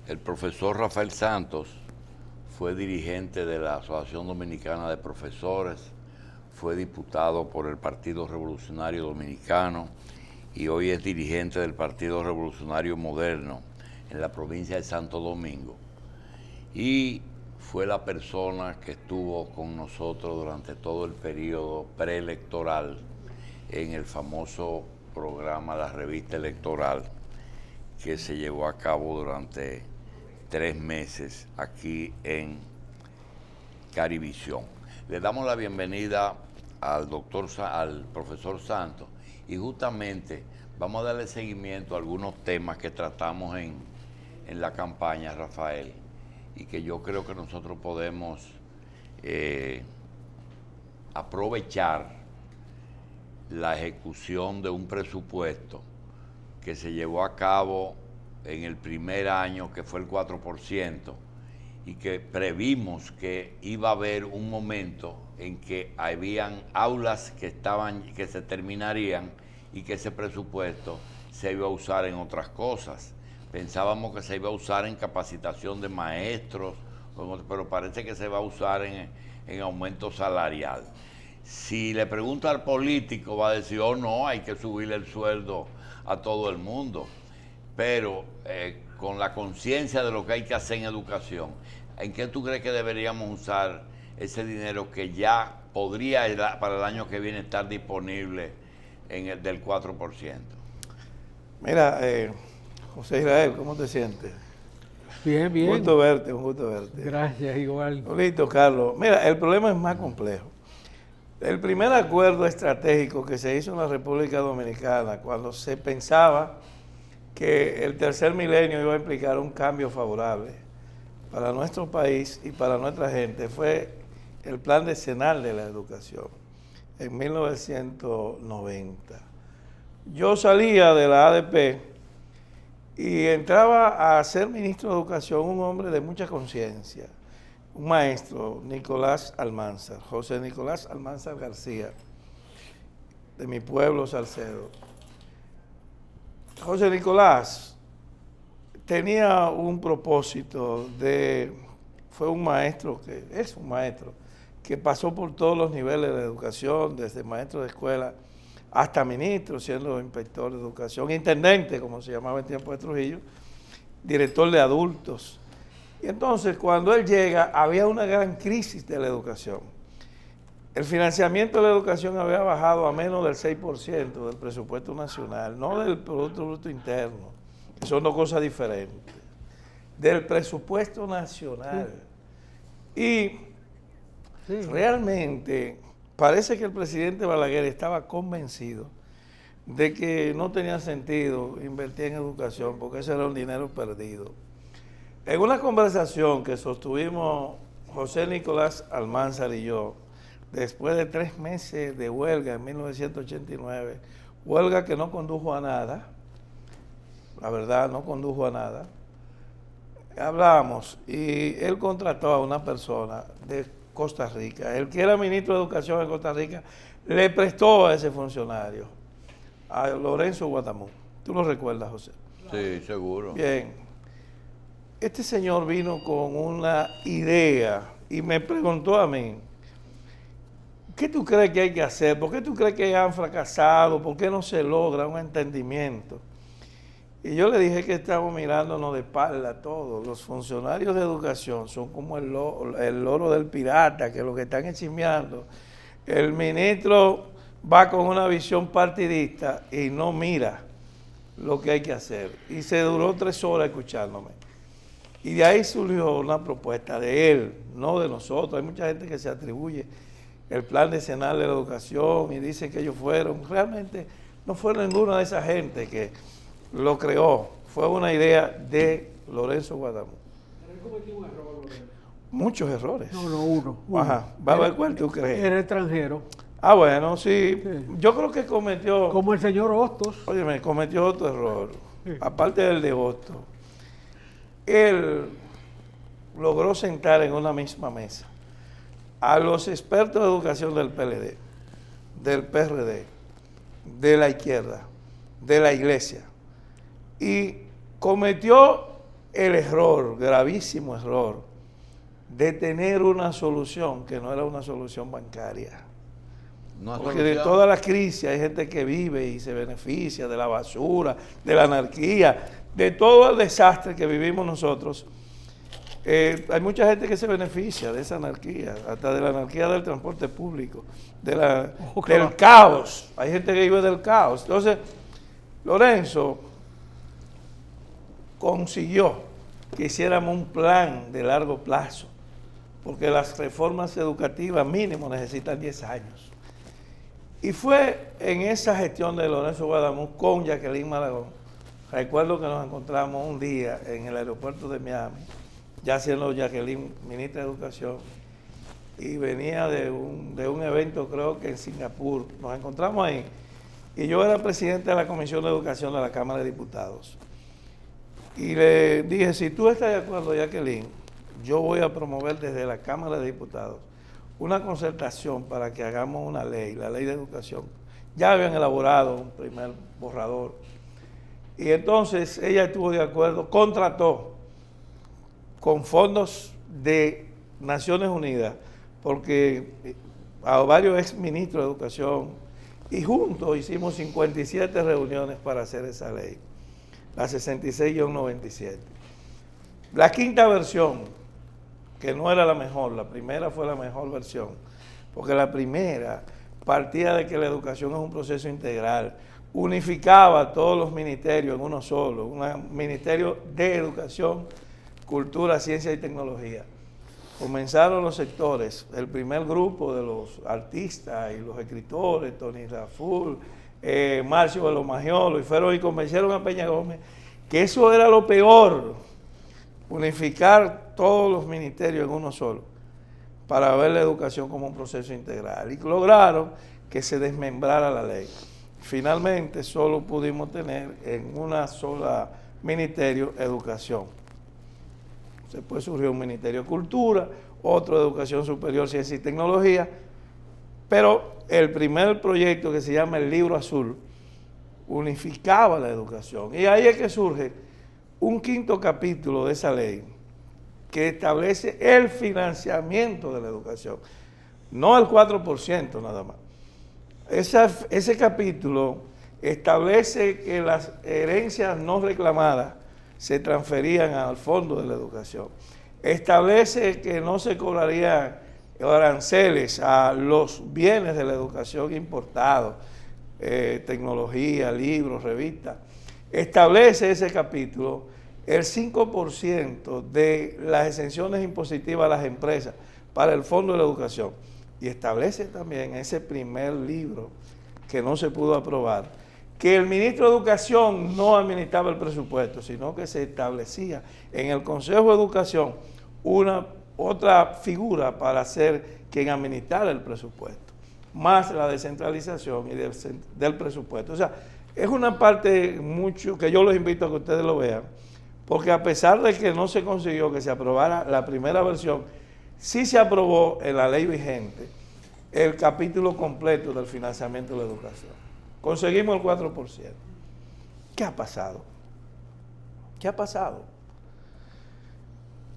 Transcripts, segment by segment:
El profesor Rafael Santos fue dirigente de la Asociación Dominicana de Profesores, fue diputado por el Partido Revolucionario Dominicano y hoy es dirigente del Partido Revolucionario Moderno en la provincia de Santo Domingo. Y fue la persona que estuvo con nosotros durante todo el periodo preelectoral en el famoso programa La Revista Electoral que se llevó a cabo durante 3 meses aquí en Carivisión. Le damos la bienvenida al profesor Santos y justamente vamos a darle seguimiento a algunos temas que tratamos en la campaña, Rafael, y que yo creo que nosotros podemos aprovechar la ejecución de un presupuesto que se llevó a cabo en el primer año, que fue el 4%, y que previmos que iba a haber un momento en que habían aulas que se terminarían y que ese presupuesto se iba a usar en otras cosas. Pensábamos que se iba a usar en capacitación de maestros, pero parece que se va a usar en aumento salarial. Si le pregunta al político, va a decir, oh no, hay que subirle el sueldo a todo el mundo. Pero con la conciencia de lo que hay que hacer en educación, ¿en qué tú crees que deberíamos usar ese dinero que ya podría para el año que viene estar disponible en el del 4%? Mira, José Israel, ¿cómo te sientes? Bien, bien. Un gusto verte, un gusto verte. Gracias, igual. Listo, Carlos. Mira, el problema es más complejo. El primer acuerdo estratégico que se hizo en la República Dominicana, cuando se pensaba que el tercer milenio iba a implicar un cambio favorable para nuestro país y para nuestra gente, fue el Plan Decenal de la Educación en 1990. Yo salía de la ADP y entraba a ser ministro de Educación un hombre de mucha conciencia, un maestro, Nicolás Almanzar, José Nicolás Almanzar García, de mi pueblo, Salcedo. José Nicolás tenía un propósito fue un maestro, es un maestro, que pasó por todos los niveles de educación, desde maestro de escuela hasta ministro, siendo inspector de educación, intendente, como se llamaba en tiempo de Trujillo, director de adultos. Y entonces, cuando él llega, había una gran crisis de la educación. El financiamiento de la educación había bajado a menos del 6% del presupuesto nacional, no del Producto Bruto Interno, que son dos cosas diferentes, del presupuesto nacional. Sí. Y realmente parece que el presidente Balaguer estaba convencido de que no tenía sentido invertir en educación porque ese era un dinero perdido. En una conversación que sostuvimos José Nicolás Almanzar y yo, después de 3 meses de huelga en 1989, huelga que no condujo a nada, la verdad no condujo a nada, hablamos y él contrató a una persona de Costa Rica. El que era ministro de Educación en Costa Rica le prestó a ese funcionario, a Lorenzo Guatamón. ¿Tú lo recuerdas, José? Sí, seguro. Bien. Este señor vino con una idea y me preguntó a mí, ¿qué tú crees que hay que hacer? ¿Por qué tú crees que han fracasado? ¿Por qué no se logra un entendimiento? Y yo le dije que estamos mirándonos de espalda todos. Los funcionarios de educación son como el loro del pirata, que lo que están chismeando. El ministro va con una visión partidista y no mira lo que hay que hacer. Y se duró 3 horas escuchándome. Y de ahí surgió una propuesta de él, no de nosotros. Hay mucha gente que se atribuye el Plan Decenal de la Educación y dice que ellos fueron. Realmente no fue ninguna de esa gente que lo creó. Fue una idea de Lorenzo Guatamón. Pero él cometió un error, Lorenzo. Muchos errores. No, uno. Ajá. ¿Va a ver cuál tú crees? Era extranjero. Ah, bueno, sí. Sí. Yo creo que cometió... Como el señor Hostos. Óyeme, cometió otro error. Sí. Aparte del de Hostos. Él logró sentar en una misma mesa a los expertos de educación del PLD, del PRD, de la izquierda, de la iglesia, y cometió el error, gravísimo error, de tener una solución que no era una solución bancaria. Porque de toda la crisis hay gente que vive y se beneficia de la basura, de la anarquía, de todo el desastre que vivimos nosotros. Hay mucha gente que se beneficia de esa anarquía, hasta de la anarquía del transporte público, del caos. Hay gente que vive del caos. Entonces, Lorenzo consiguió que hiciéramos un plan de largo plazo, porque las reformas educativas mínimo necesitan 10 años. Y fue en esa gestión de Lorenzo Guadamuz con Jacqueline Malagón. Recuerdo que nos encontramos un día en el aeropuerto de Miami, ya siendo Jacqueline ministra de Educación, y venía de un evento, creo que en Singapur. Nos encontramos ahí, y yo era presidente de la Comisión de Educación de la Cámara de Diputados. Y le dije, si tú estás de acuerdo, Jacqueline, yo voy a promover desde la Cámara de Diputados una concertación para que hagamos una ley, la ley de educación. Ya habían elaborado un primer borrador. Y entonces ella estuvo de acuerdo, contrató con fondos de Naciones Unidas, porque a varios exministros de Educación, y juntos hicimos 57 reuniones para hacer esa ley, la 66-97. La quinta versión, que no era la mejor, la primera fue la mejor versión, porque la primera partía de que la educación es un proceso integral, unificaba a todos los ministerios en uno solo, un ministerio de educación, cultura, ciencia y tecnología. Comenzaron los sectores, el primer grupo de los artistas y los escritores, Tony Raful, Marcio Velomagiolo, y fueron y convencieron a Peña Gómez que eso era lo peor, unificar todos los ministerios en uno solo, para ver la educación como un proceso integral. Y lograron que se desmembrara la ley. Finalmente solo pudimos tener en una sola ministerio educación. Después surgió un ministerio de cultura, otro de educación superior, ciencia y tecnología, pero el primer proyecto, que se llama el Libro Azul, unificaba la educación. Y ahí es que surge un quinto capítulo de esa ley que establece el financiamiento de la educación, no el 4% nada más. Ese capítulo establece que las herencias no reclamadas se transferían al fondo de la educación. Establece que no se cobrarían aranceles a los bienes de la educación importados, tecnología, libros, revistas. Establece ese capítulo el 5% de las exenciones impositivas a las empresas para el Fondo de la Educación. Y establece también ese primer libro que no se pudo aprobar, que el ministro de Educación no administraba el presupuesto, sino que se establecía en el Consejo de Educación otra figura para ser quien administrara el presupuesto, más la descentralización y del presupuesto. O sea, es una parte mucho que yo los invito a que ustedes lo vean, porque a pesar de que no se consiguió que se aprobara la primera versión, sí se aprobó en la ley vigente el capítulo completo del financiamiento de la educación. Conseguimos el 4%. ¿Qué ha pasado? ¿Qué ha pasado?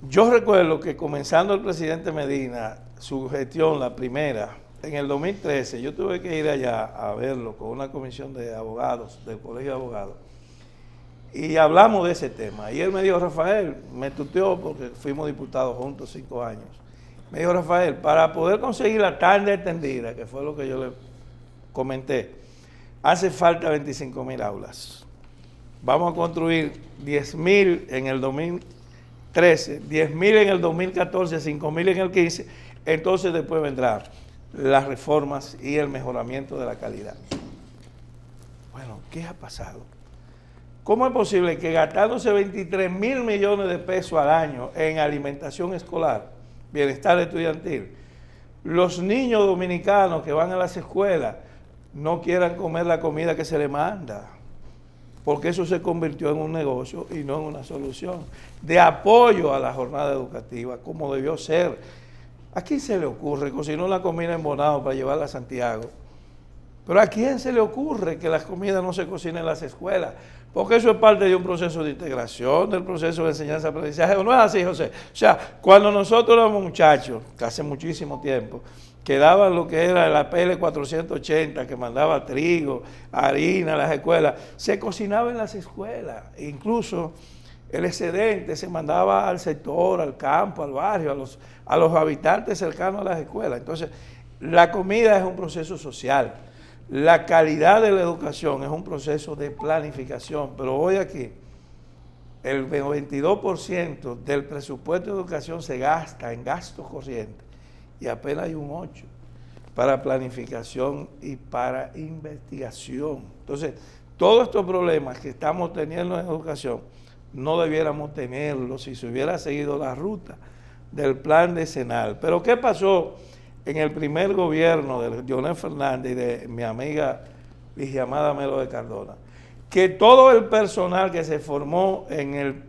Yo recuerdo que comenzando el presidente Medina, su gestión, la primera, en el 2013, yo tuve que ir allá a verlo con una comisión de abogados, del Colegio de Abogados, y hablamos de ese tema. Y él me dijo, Rafael, me tuteó porque fuimos diputados juntos 5 años. Me dijo, Rafael, para poder conseguir la tanda extendida, que fue lo que yo le comenté, hace falta 25.000 aulas. Vamos a construir 10.000 en el 2013, 10.000 en el 2014, 5.000 en el 15, entonces después vendrán las reformas y el mejoramiento de la calidad. Bueno, ¿qué ha pasado? ¿Cómo es posible que gastándose 23.000 millones de pesos al año en alimentación escolar, bienestar estudiantil, los niños dominicanos que van a las escuelas no quieran comer la comida que se les manda? Porque eso se convirtió en un negocio y no en una solución de apoyo a la jornada educativa, como debió ser. ¿A quién se le ocurre cocinar la comida en Bonao para llevarla a Santiago? Pero ¿a quién se le ocurre que las comidas no se cocinen en las escuelas? porque eso es parte de un proceso de integración, del proceso de enseñanza-aprendizaje. ¿No es así, José? O sea, cuando nosotros éramos muchachos, que hace muchísimo tiempo, que daban lo que era la PL 480, que mandaba trigo, harina a las escuelas, se cocinaba en las escuelas, e incluso el excedente se mandaba al sector, al campo, al barrio, a los habitantes cercanos a las escuelas. Entonces, la comida es un proceso social. La calidad de la educación es un proceso de planificación, pero hoy aquí el 22% del presupuesto de educación se gasta en gastos corrientes y apenas hay un 8% para planificación y para investigación. Entonces, todos estos problemas que estamos teniendo en educación no debiéramos tenerlos si se hubiera seguido la ruta del plan decenal. Pero ¿qué pasó en el primer gobierno de Leonel Fernández y de mi amiga Ligia Amada Melo de Cardona? Que todo el personal que se formó en el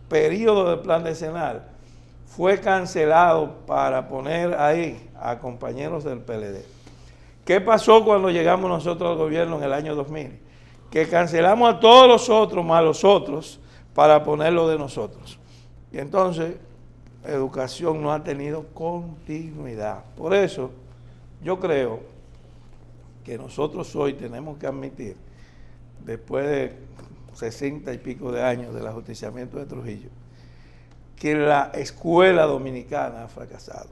periodo del plan decenal fue cancelado para poner ahí a compañeros del PLD. ¿Qué pasó cuando llegamos nosotros al gobierno en el año 2000? Que cancelamos a todos los otros más los otros para ponerlo de nosotros. Y entonces, educación no ha tenido continuidad. Por eso, yo creo que nosotros hoy tenemos que admitir, después de 60 y pico de años del ajusticiamiento de Trujillo, que la escuela dominicana ha fracasado.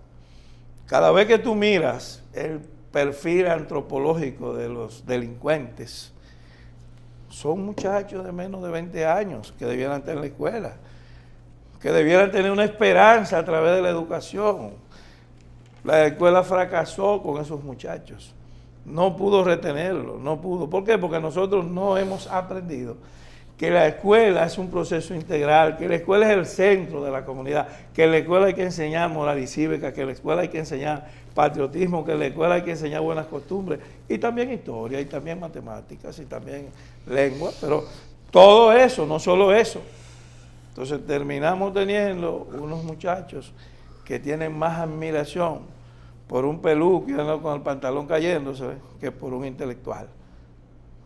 Cada vez que tú miras el perfil antropológico de los delincuentes, son muchachos de menos de 20 años que debieran estar en la escuela, que debieran tener una esperanza a través de la educación. La escuela fracasó con esos muchachos, no pudo retenerlos, no pudo. ¿Por qué? Porque nosotros no hemos aprendido que la escuela es un proceso integral, que la escuela es el centro de la comunidad, que en la escuela hay que enseñar moral y cívica, que en la escuela hay que enseñar patriotismo, que en la escuela hay que enseñar buenas costumbres, y también historia, y también matemáticas, y también lengua, pero todo eso, no solo eso. Entonces terminamos teniendo unos muchachos que tienen más admiración por un pelú que anda con el pantalón cayéndose que por un intelectual,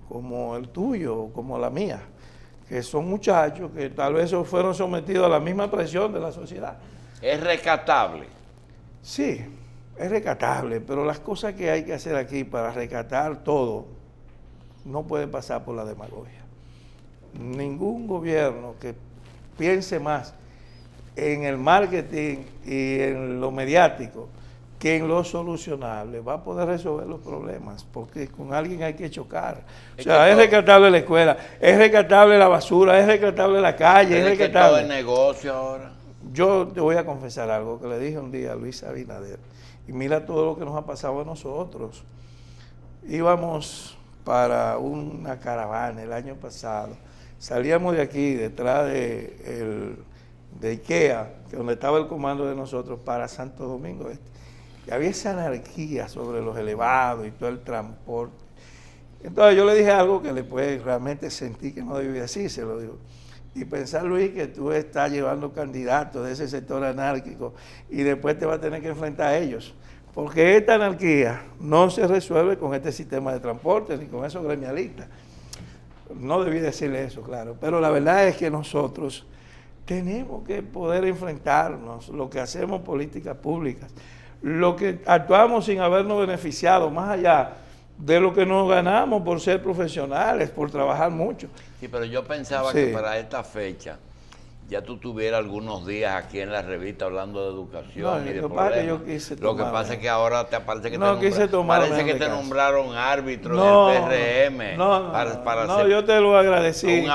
como el tuyo o como la mía, que son muchachos que tal vez fueron sometidos a la misma presión de la sociedad. ¿Es rescatable? Sí, es rescatable, pero las cosas que hay que hacer aquí para rescatar todo no pueden pasar por la demagogia. Ningún gobierno que piense más en el marketing y en lo mediático que en lo solucionable va a poder resolver los problemas, porque con alguien hay que chocar. O sea, es rescatable la escuela, es rescatable la basura, es rescatable la calle, es rescatable. Todo el negocio ahora. Yo te voy a confesar algo que le dije un día a Luis Abinader, y mira todo lo que nos ha pasado a nosotros. Íbamos para una caravana el año pasado, salíamos de aquí, detrás de IKEA, que donde estaba el comando de nosotros, para Santo Domingo Este. Y había esa anarquía sobre los elevados y todo el transporte. Entonces yo le dije algo que después realmente sentí que no debía decir, se lo digo. Y pensar, Luis, que tú estás llevando candidatos de ese sector anárquico y después te vas a tener que enfrentar a ellos. Porque esta anarquía no se resuelve con este sistema de transporte ni con esos gremialistas. No debí decirle eso, claro. Pero la verdad es que nosotros tenemos que poder enfrentarnos, lo que hacemos políticas públicas, lo que actuamos sin habernos beneficiado, más allá de lo que nos ganamos por ser profesionales, por trabajar mucho. Sí, pero yo pensaba que para esta fecha ya tú tuvieras algunos días aquí en la revista hablando de educación y de problemas. Lo que pasa es que ahora te parece que te nombraron árbitro en el PRM. No, yo te lo agradecí.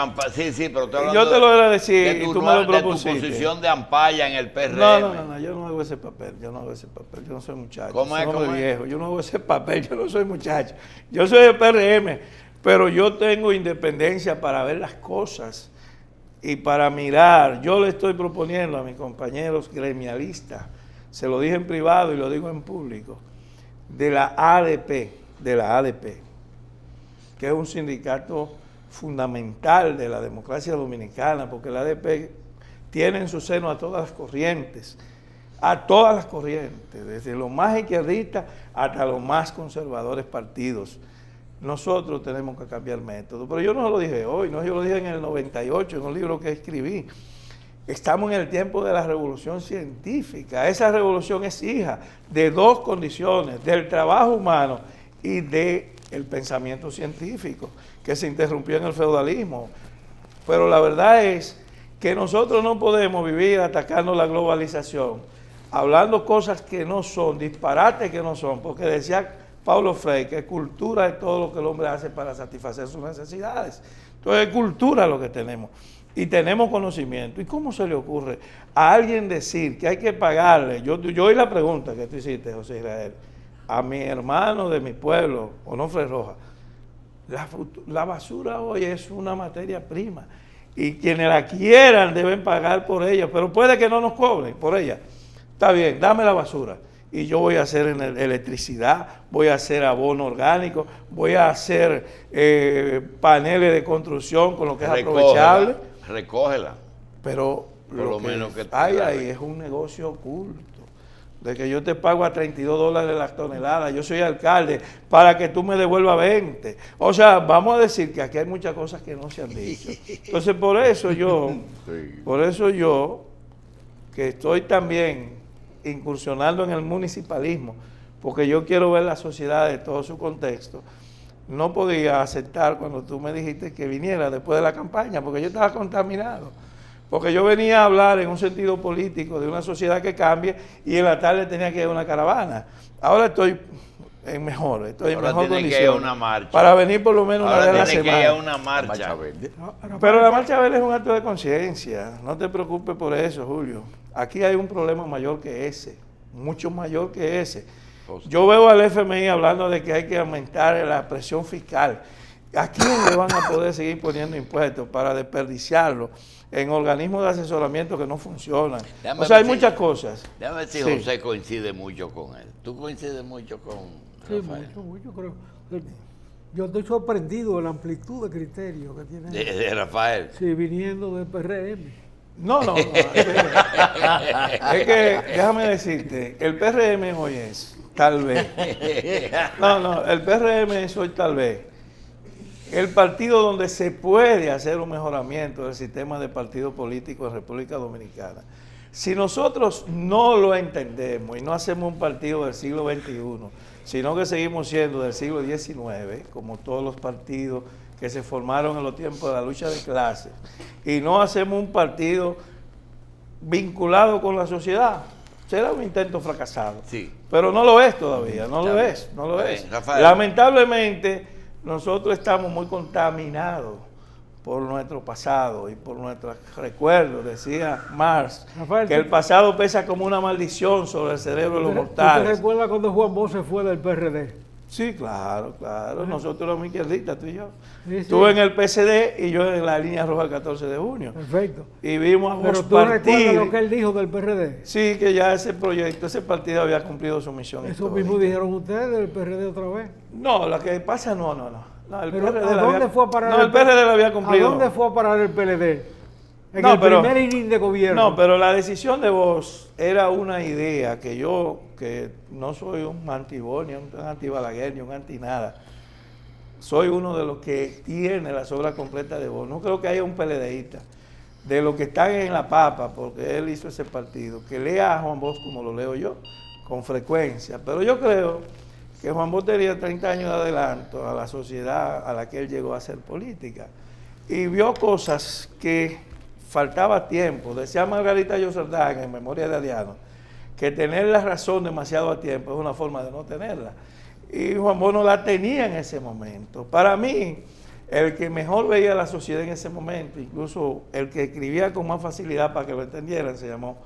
Sí, pero yo te lo agradecí y tú me lo propusiste. De tu posición de ampaya en el PRM. No, yo no hago ese papel, yo no soy muchacho. ¿Cómo es? Soy viejo, yo no hago ese papel, yo no soy muchacho. Yo soy del PRM, pero yo tengo independencia para ver las cosas y para mirar. Yo le estoy proponiendo a mis compañeros gremialistas, se lo dije en privado y lo digo en público, de la ADP, que es un sindicato fundamental de la democracia dominicana, porque la ADP tiene en su seno a todas las corrientes, desde los más izquierdistas hasta los más conservadores partidos. nosotros tenemos que cambiar método. Pero yo no lo dije hoy, no, yo lo dije en el 98, en un libro que escribí. Estamos en el tiempo de la revolución científica. Esa revolución es hija de dos condiciones, del trabajo humano y del pensamiento científico, que se interrumpió en el feudalismo. Pero la verdad es que nosotros no podemos vivir atacando la globalización, hablando cosas que no son, disparates que no son, porque decía Paulo Freire que cultura es todo lo que el hombre hace para satisfacer sus necesidades. Entonces es cultura lo que tenemos. Y tenemos conocimiento. ¿Y cómo se le ocurre a alguien decir que hay que pagarle? Yo oí la pregunta que tú hiciste, José Israel, a mi hermano de mi pueblo, Onofre Rojas. La basura hoy es una materia prima. Y quienes la quieran deben pagar por ella. Pero puede que no nos cobren por ella. Está bien, dame la basura. Y yo voy a hacer electricidad, voy a hacer abono orgánico, voy a hacer paneles de construcción con lo que es aprovechable. Recógela. Pero lo menos que hay ahí es un negocio oculto. De que yo te pago a $32 la tonelada, yo soy alcalde, para que tú me devuelvas 20. O sea, vamos a decir que aquí hay muchas cosas que no se han dicho. Entonces, por eso yo, que estoy también incursionando en el municipalismo, porque yo quiero ver la sociedad de todo su contexto, no podía aceptar cuando tú me dijiste que viniera después de la campaña, porque yo estaba contaminado. Porque yo venía a hablar en un sentido político de una sociedad que cambie y en la tarde tenía que ir a una caravana. Ahora estoy en mejor condición. Una marcha. Para venir por lo menos una vez a la semana. Que ir a una marcha. Pero la marcha verde es un acto de conciencia. No te preocupes por eso, Julio. Aquí hay un problema mayor que ese, mucho mayor que ese. Yo veo al FMI hablando de que hay que aumentar la presión fiscal. ¿A quién le van a poder seguir poniendo impuestos para desperdiciarlo en organismos de asesoramiento que no funcionan? O sea, hay muchas cosas. Déjame ver si José coincide mucho con él. ¿Tú coincides mucho con Rafael? Sí, mucho, creo. Yo estoy sorprendido de la amplitud de criterio que tiene. ¿De Rafael? Sí, viniendo del PRM. No. Es que, déjame decirte, el PRM hoy es, tal vez. El PRM es hoy tal vez el partido donde se puede hacer un mejoramiento del sistema de partido político en República Dominicana. Si nosotros no lo entendemos y no hacemos un partido del siglo XXI, sino que seguimos siendo del siglo XIX, como todos los partidos que se formaron en los tiempos de la lucha de clases, y no hacemos un partido vinculado con la sociedad, será un intento fracasado. Sí. Pero no lo es todavía, no lo es. Rafael. Lamentablemente, nosotros estamos muy contaminados por nuestro pasado y por nuestros recuerdos. Decía Marx, Rafael, que el pasado pesa como una maldición sobre el cerebro de los mortales. ¿Usted recuerda cuando Juan Bosch se fue del PRD? Sí, claro. Nosotros éramos izquierdistas, tú y yo. Sí. Tú en el PCD y yo en la línea roja el 14 de junio. Perfecto. Y vimos a Bosch Pero tú recuerdas lo que él dijo del PRD. Sí, que ya ese partido había cumplido su misión. Eso mismo dijeron ustedes del PRD otra vez. No, lo que pasa no. El Pero PRD ¿a dónde fue a parar el PRD lo había cumplido. ¿A dónde fue a parar el PLD? En el primer inning de gobierno. No, pero la decisión de Bosch era una idea que yo, que no soy un antibol, ni un antibalaguer, ni un antinada, soy uno de los que tiene las obras completas de Bosch. No creo que haya un PLDista de los que están en la papa, porque él hizo ese partido, que lea a Juan Bosch como lo leo yo, con frecuencia. Pero yo creo que Juan Bosch tenía 30 años de adelanto a la sociedad a la que él llegó a hacer política. Y vio cosas que faltaba tiempo. Decía Margarita Yosserdán en Memoria de Adiano, que tener la razón demasiado a tiempo es una forma de no tenerla. Y Juan Bosch no la tenía en ese momento. Para mí, el que mejor veía la sociedad en ese momento, incluso el que escribía con más facilidad para que lo entendieran, se llamó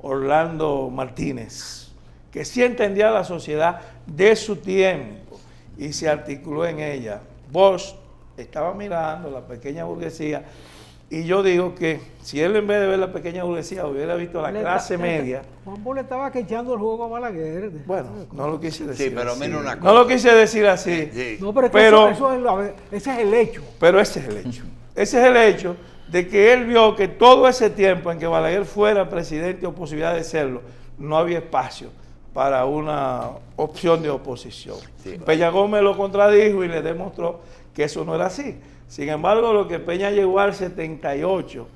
Orlando Martínez, que sí entendía la sociedad de su tiempo y se articuló en ella. Bosch estaba mirando la pequeña burguesía, y yo digo que si él en vez de ver la pequeña burguesía hubiera visto la clase media. Juan Bosch le estaba quechando el juego a Balaguer. Bueno, no lo quise decir. Sí, pero menos una cosa. No lo quise decir así. Sí. No, pero, ese es el hecho. Pero ese es el hecho. Ese es el hecho de que él vio que todo ese tiempo en que Balaguer fuera presidente o posibilidad de serlo, no había espacio para una opción de oposición. Sí. Peña Gómez lo contradijo y le demostró que eso no era así. Sin embargo, lo que Peña llegó al 78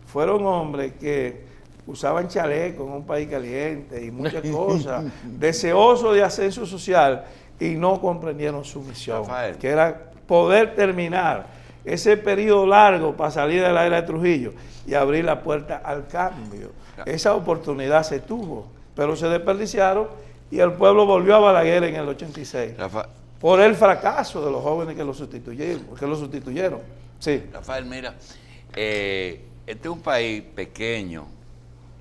fueron hombres que usaban chaleco en un país caliente y muchas cosas, deseosos de ascenso social y no comprendieron su misión, Rafael, que era poder terminar ese periodo largo para salir de la era de Trujillo y abrir la puerta al cambio. Esa oportunidad se tuvo, pero se desperdiciaron y el pueblo volvió a Balaguer en el 86 por el fracaso de los jóvenes que lo sustituyeron. Sí. Rafael, mira, este es un país pequeño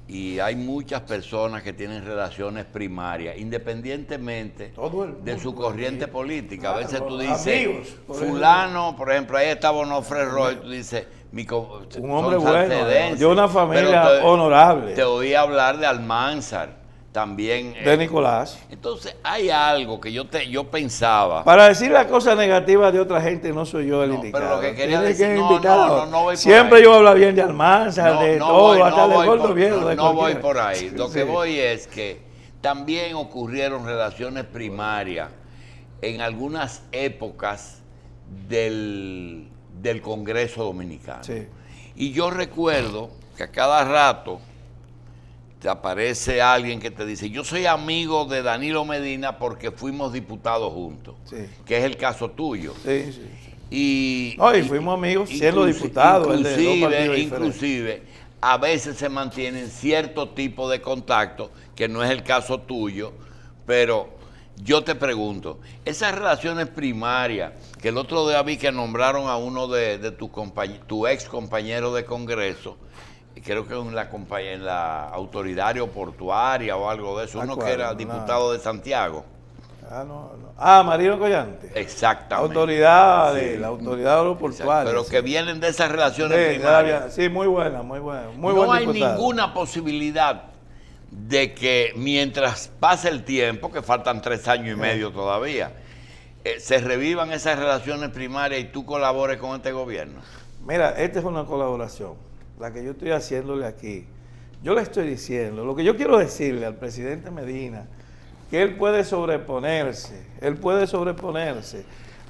y hay muchas personas que tienen relaciones primarias, independientemente de su corriente política. A veces tú dices, amigos, fulano, por ejemplo, ahí está Bonofre Roy, tú dices, un hombre bueno, de una familia honorable. Te oí hablar de Almanzar, también. De Nicolás. Entonces, hay algo que yo pensaba. Para decir las cosas negativas de otra gente, no soy yo el indicado. Pero lo que quería decir, no voy por siempre ahí. Yo hablo bien de Almanzar, de todo, hasta de Gordo Viejo. No voy por ahí. Lo que voy es que también ocurrieron relaciones primarias en algunas épocas del Congreso Dominicano. Sí. Y yo recuerdo que a cada rato te aparece alguien que te dice, yo soy amigo de Danilo Medina porque fuimos diputados juntos, sí, que es el caso tuyo. Sí, sí. Y fuimos amigos siendo diputados. Inclusive, a veces se mantienen cierto tipo de contacto, que no es el caso tuyo, pero yo te pregunto, esas relaciones primarias, que el otro día vi que nombraron a uno de tu ex compañero de Congreso, creo que en la autoridad aeroportuaria o algo de eso, uno que era diputado de Santiago. Marino Collante. Exactamente. La autoridad aeroportuaria. Pero que vienen de esas relaciones primarias. Sí, muy buena. No hay ninguna posibilidad de que mientras pase el tiempo, que faltan 3 años y medio todavía, se revivan esas relaciones primarias y tú colabores con este gobierno. Mira, esta es una colaboración, la que yo estoy haciéndole aquí. Yo le estoy diciendo, lo que yo quiero decirle al presidente Medina, que él puede sobreponerse.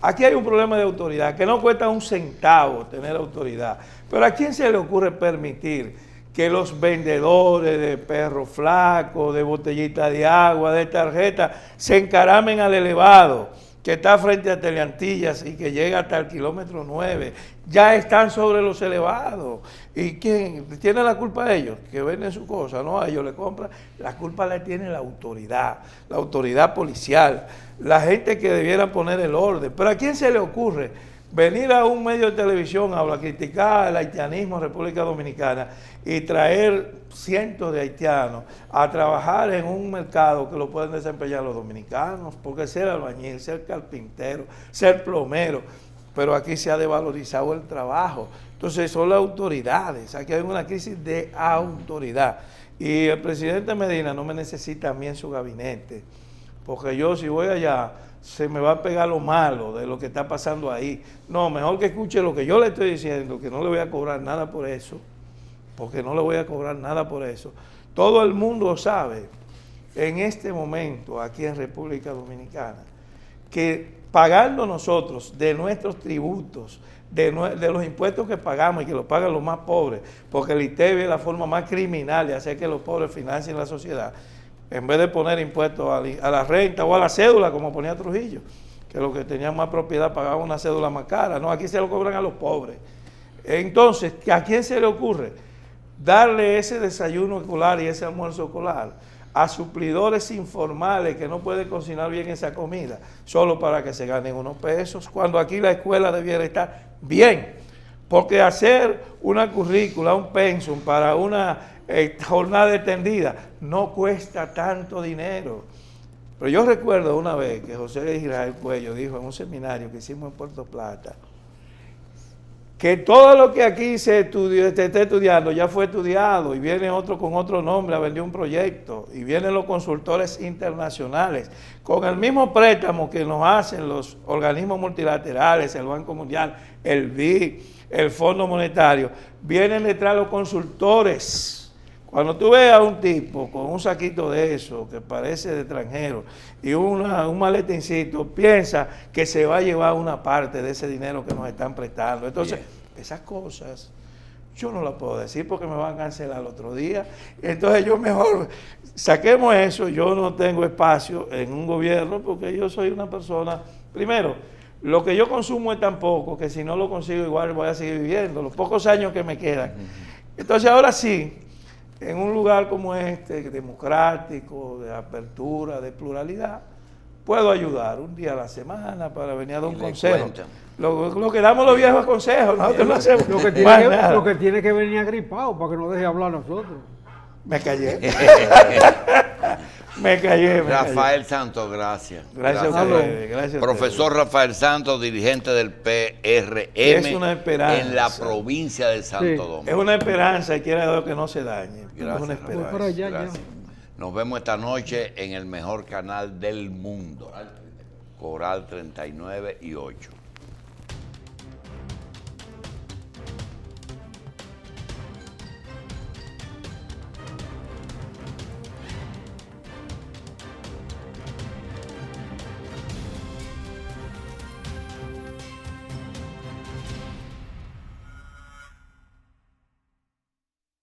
Aquí hay un problema de autoridad, que no cuesta un centavo tener autoridad. Pero ¿a quién se le ocurre permitir que los vendedores de perro flaco, de botellita de agua, de tarjeta, se encaramen al elevado que está frente a Teleantillas y que llega hasta el kilómetro 9, ya están sobre los elevados? ¿Y quién tiene la culpa de ellos? Que venden su cosa, no, a ellos le compran. La culpa la tiene la autoridad policial, la gente que debiera poner el orden. Pero ¿a quién se le ocurre venir a un medio de televisión a criticar el haitianismo en República Dominicana y traer cientos de haitianos a trabajar en un mercado que lo pueden desempeñar los dominicanos? Porque ser albañil, ser carpintero, ser plomero, pero aquí se ha devalorizado el trabajo. Entonces son las autoridades, aquí hay una crisis de autoridad. Y el presidente Medina no me necesita a mí en su gabinete, porque yo si voy allá se me va a pegar lo malo de lo que está pasando ahí. No, mejor que escuche lo que yo le estoy diciendo, que no le voy a cobrar nada por eso, porque no le voy a cobrar nada por eso. Todo el mundo sabe en este momento aquí en República Dominicana que pagando nosotros de nuestros tributos, de los impuestos que pagamos y que los pagan los más pobres, porque el ITEVI es la forma más criminal de hacer que los pobres financien la sociedad, en vez de poner impuestos a la renta o a la cédula, como ponía Trujillo, que los que tenían más propiedad pagaban una cédula más cara. No, aquí se lo cobran a los pobres. Entonces, ¿a quién se le ocurre darle ese desayuno escolar y ese almuerzo escolar a suplidores informales que no pueden cocinar bien esa comida solo para que se ganen unos pesos, cuando aquí la escuela debiera estar bien? Porque hacer una currícula, un pensum para una jornada extendida no cuesta tanto dinero. Pero yo recuerdo una vez que José Israel Cuello dijo en un seminario que hicimos en Puerto Plata que todo lo que aquí se está estudiando ya fue estudiado, y viene otro con otro nombre a vender un proyecto, y vienen los consultores internacionales con el mismo préstamo que nos hacen los organismos multilaterales, el Banco Mundial, el BID, el Fondo Monetario. Vienen detrás los consultores Cuando tú ves a un tipo con un saquito de eso, que parece de extranjero, y un maletincito, piensa que se va a llevar una parte de ese dinero que nos están prestando. Entonces, esas cosas yo no las puedo decir porque me van a cancelar el otro día. Entonces yo mejor saquemos eso. Yo no tengo espacio en un gobierno porque yo soy una persona, primero, lo que yo consumo es tan poco que si no lo consigo igual voy a seguir viviendo los pocos años que me quedan. Entonces ahora sí, en un lugar como este, democrático, de apertura, de pluralidad, puedo ayudar un día a la semana para venir a dar un consejo. Lo que damos los viejos consejos, nosotros no hacemos Lo que tiene que venir agripado para que no deje hablar a nosotros. Me callé. Me callé. Rafael Santos, gracias. Gracias a ustedes. Gracias a Profesor ustedes. Rafael Santos, dirigente del PRM Es una esperanza. en la provincia de Santo Domingo. Es una esperanza y quiera Dios que no se dañe. Gracias, Es una Rafael. esperanza. Voy para allá, Gracias. Nos vemos esta noche en el mejor canal del mundo, Coral 39 y 8.